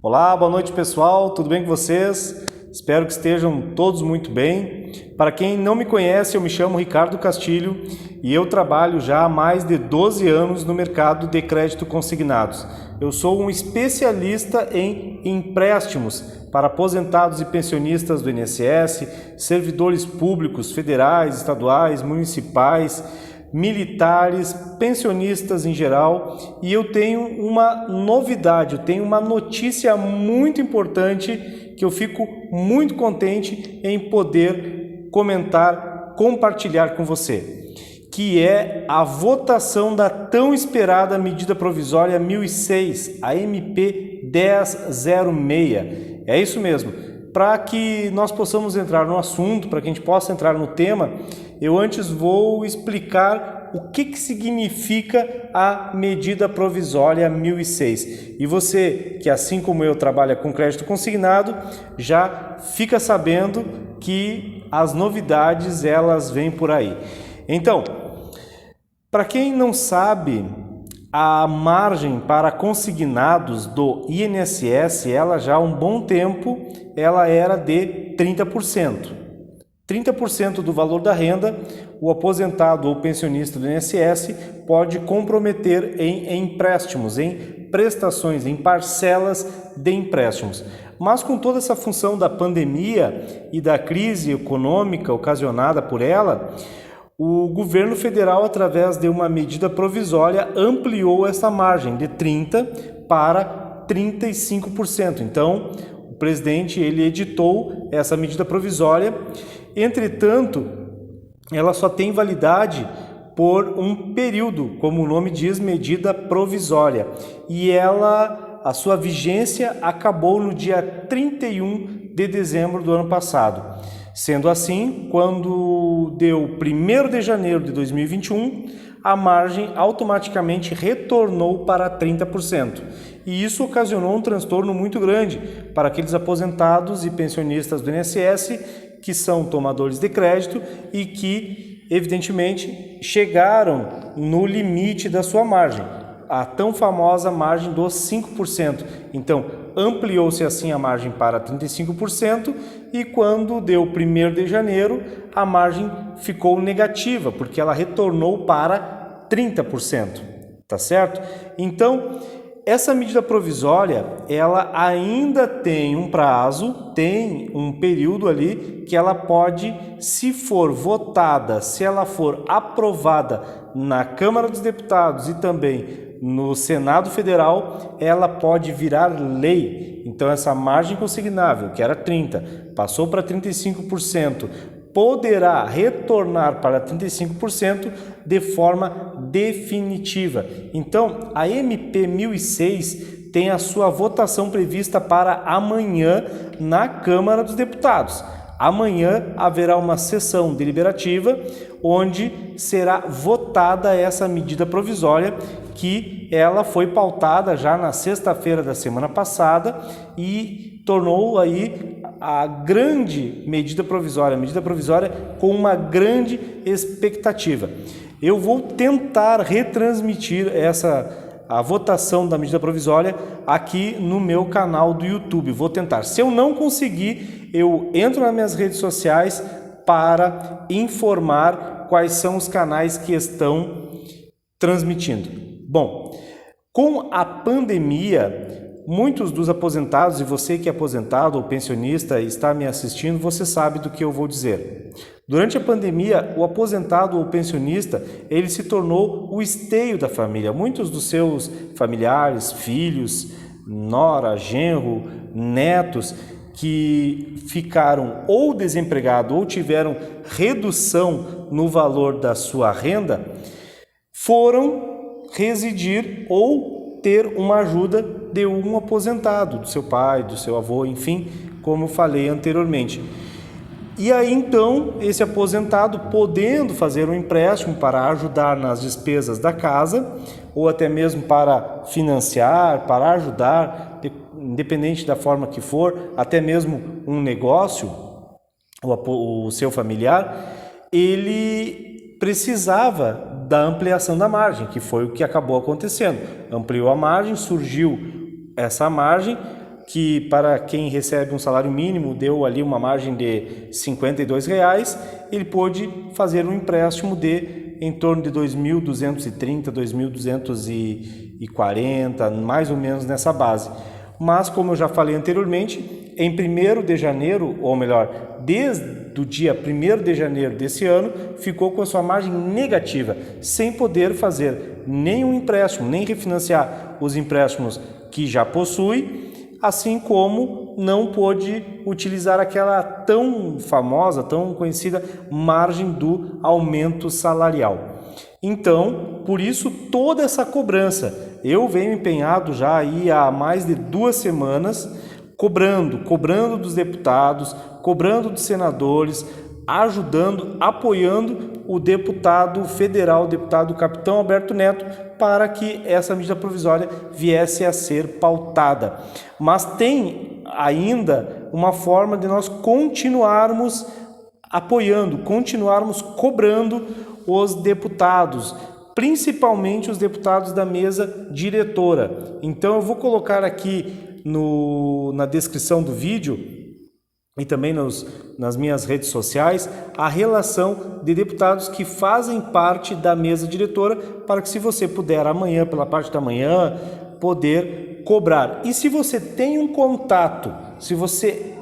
Olá, boa noite pessoal, tudo bem com vocês? Espero que estejam todos muito bem. Para quem não me conhece, eu me chamo Ricardo Castilho e eu trabalho já há mais de 12 anos no mercado de crédito consignados. Eu sou um especialista em empréstimos para aposentados e pensionistas do INSS, servidores públicos, federais, estaduais, municipais, militares, pensionistas em geral, e eu tenho uma novidade, eu tenho uma notícia muito importante que eu fico muito contente em poder comentar, compartilhar com você, que é a votação da tão esperada medida provisória 1006, a MP 1006. É isso mesmo. Para que nós possamos entrar no assunto, para que a gente possa entrar no tema, eu antes vou explicar o que significa a medida provisória 1006. E você, que assim como eu trabalha com crédito consignado, já fica sabendo que as novidades elas vêm por aí. Então, para quem não sabe, a margem para consignados do INSS, ela já há um bom tempo, ela era de 30%. 30% do valor da renda, o aposentado ou pensionista do INSS pode comprometer em empréstimos, em prestações, em parcelas de empréstimos. Mas com toda essa função da pandemia e da crise econômica ocasionada por ela, o governo federal, através de uma medida provisória, ampliou essa margem de 30% para 35%. Então, o presidente ele editou essa medida provisória. Entretanto, ela só tem validade por um período, como o nome diz, medida provisória. E a sua vigência acabou no dia 31 de dezembro do ano passado. Sendo assim, quando deu 1º de janeiro de 2021, a margem automaticamente retornou para 30%. E isso ocasionou um transtorno muito grande para aqueles aposentados e pensionistas do INSS que são tomadores de crédito e que, evidentemente, chegaram no limite da sua margem, a tão famosa margem dos 5%. Então, ampliou-se assim a margem para 35% e quando deu 1º de janeiro, a margem ficou negativa, porque ela retornou para 30%, tá certo? Então, essa medida provisória, ela ainda tem um prazo, tem um período ali que ela pode, se for votada, se ela for aprovada na Câmara dos Deputados e também no Senado Federal, ela pode virar lei. Então essa margem consignável, que era 30%, passou para 35%, poderá retornar para 35% de forma definitiva. Então, a MP 1006 tem a sua votação prevista para amanhã na Câmara dos Deputados. Amanhã haverá uma sessão deliberativa onde será votada essa medida provisória, que ela foi pautada já na sexta-feira da semana passada e tornou aí a grande medida provisória com uma grande expectativa. Eu vou tentar retransmitir a votação da medida provisória aqui no meu canal do YouTube. Vou tentar. Se eu não conseguir, eu entro nas minhas redes sociais para informar quais são os canais que estão transmitindo. Bom, com a pandemia, muitos dos aposentados, e você que é aposentado ou pensionista e está me assistindo, você sabe do que eu vou dizer. Durante a pandemia, o aposentado ou pensionista, ele se tornou o esteio da família. Muitos dos seus familiares, filhos, nora, genro, netos, que ficaram ou desempregados ou tiveram redução no valor da sua renda, foram residir ou ter uma ajuda de um aposentado, do seu pai, do seu avô, enfim, como eu falei anteriormente. E aí então, esse aposentado podendo fazer um empréstimo para ajudar nas despesas da casa, ou até mesmo para financiar, para ajudar, independente da forma que for, até mesmo um negócio, o seu familiar, ele precisava da ampliação da margem, que foi o que acabou acontecendo. Ampliou a margem, surgiu essa margem que para quem recebe um salário mínimo deu ali uma margem de R$ 52, ele pôde fazer um empréstimo de em torno de 2.230, 2.240, mais ou menos nessa base. Mas, como eu já falei anteriormente, em 1º de janeiro, ou melhor, desde o dia 1º de janeiro desse ano, ficou com a sua margem negativa, sem poder fazer nenhum empréstimo, nem refinanciar os empréstimos que já possui, assim como não pôde utilizar aquela tão famosa, tão conhecida margem do aumento salarial. Então, por isso toda essa cobrança. Eu venho empenhado já aí há mais de 2 semanas, cobrando dos deputados, cobrando dos senadores, ajudando, apoiando o deputado federal, o deputado Capitão Alberto Neto, para que essa medida provisória viesse a ser pautada. Mas tem ainda uma forma de nós continuarmos apoiando, continuarmos cobrando os deputados, principalmente os deputados da mesa diretora. Então eu vou colocar aqui na descrição do vídeo e também nas minhas redes sociais a relação de deputados que fazem parte da mesa diretora, para que, se você puder amanhã, pela parte da manhã, poder cobrar. E se você tem um contato, se você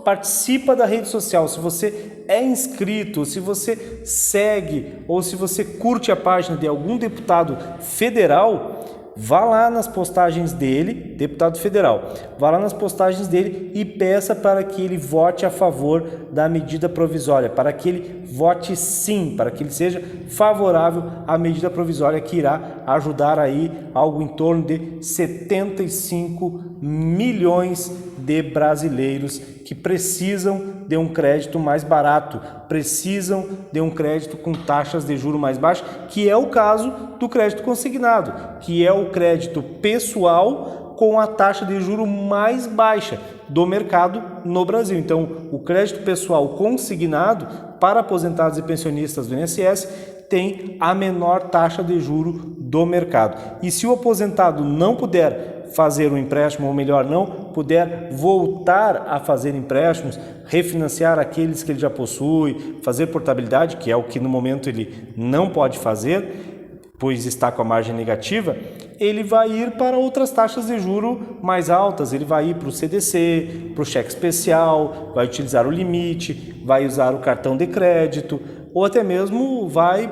participa da rede social, se você é inscrito, se você segue ou se você curte a página de algum deputado federal, vá lá nas postagens dele, deputado federal, vá lá nas postagens dele e peça para que ele vote a favor da medida provisória, para que ele vote sim, para que ele seja favorável à medida provisória, que irá ajudar aí algo em torno de 75 milhões de brasileiros que precisam de um crédito mais barato, precisam de um crédito com taxas de juros mais baixas, que é o caso do crédito consignado, que é o crédito pessoal com a taxa de juros mais baixa do mercado no Brasil. Então, o crédito pessoal consignado para aposentados e pensionistas do INSS tem a menor taxa de juros do mercado. E se o aposentado não puder fazer um empréstimo, ou melhor, não puder voltar a fazer empréstimos, refinanciar aqueles que ele já possui, fazer portabilidade, que é o que no momento ele não pode fazer, pois está com a margem negativa, ele vai ir para outras taxas de juro mais altas, ele vai ir para o CDC, para o cheque especial, vai utilizar o limite, vai usar o cartão de crédito, ou até mesmo vai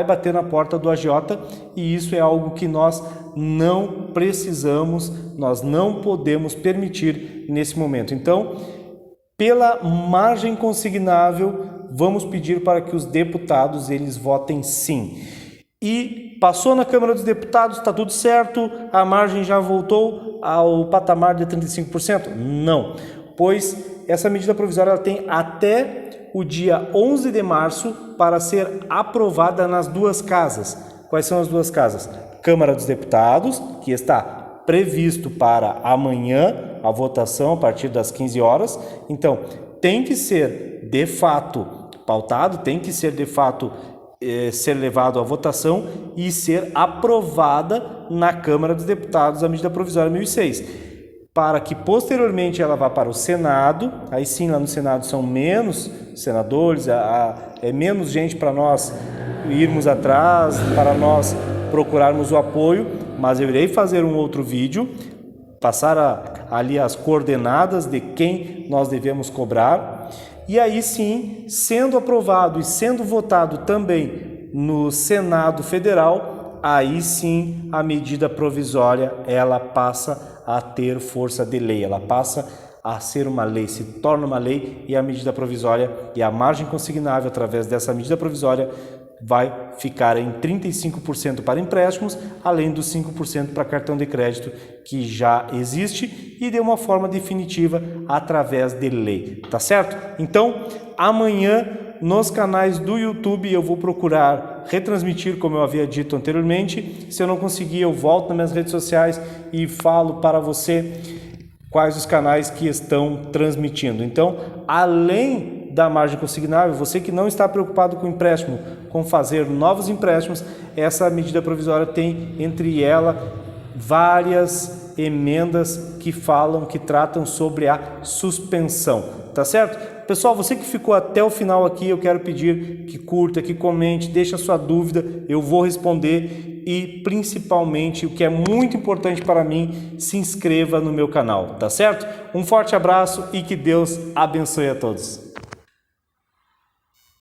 bater na porta do agiota, e isso é algo que nós não precisamos, nós não podemos permitir nesse momento. Então, pela margem consignável, vamos pedir para que os deputados eles votem sim. E passou na Câmara dos Deputados, está tudo certo, a margem já voltou ao patamar de 35%? Não, pois essa medida provisória ela tem até o dia 11 de março para ser aprovada nas 2 casas. Quais são as 2 casas? Câmara dos Deputados, que está previsto para amanhã a votação a partir das 15 horas. Então, tem que ser de fato pautado, tem que ser de fato ser levado à votação e ser aprovada na Câmara dos Deputados a medida provisória 1006, para que posteriormente ela vá para o Senado. Aí sim, lá no Senado são menos senadores, é menos gente para nós irmos atrás, para nós procurarmos o apoio, mas eu irei fazer um outro vídeo, passar ali as coordenadas de quem nós devemos cobrar, e aí sim, sendo aprovado e sendo votado também no Senado Federal, aí sim a medida provisória ela passa a ter força de lei, ela passa a ser uma lei, se torna uma lei, e a medida provisória e a margem consignável através dessa medida provisória vai ficar em 35% para empréstimos, além dos 5% para cartão de crédito, que já existe, e de uma forma definitiva através de lei, tá certo? Então, amanhã nos canais do YouTube eu vou procurar retransmitir, como eu havia dito anteriormente. Se eu não conseguir, eu volto nas minhas redes sociais e falo para você quais os canais que estão transmitindo. Então, além da margem consignável, você que não está preocupado com empréstimo, com fazer novos empréstimos, essa medida provisória tem entre ela várias emendas que tratam sobre a suspensão, tá certo? Pessoal, você que ficou até o final aqui, eu quero pedir que curta, que comente, deixe a sua dúvida, eu vou responder e principalmente, o que é muito importante para mim, se inscreva no meu canal, tá certo? Um forte abraço e que Deus abençoe a todos.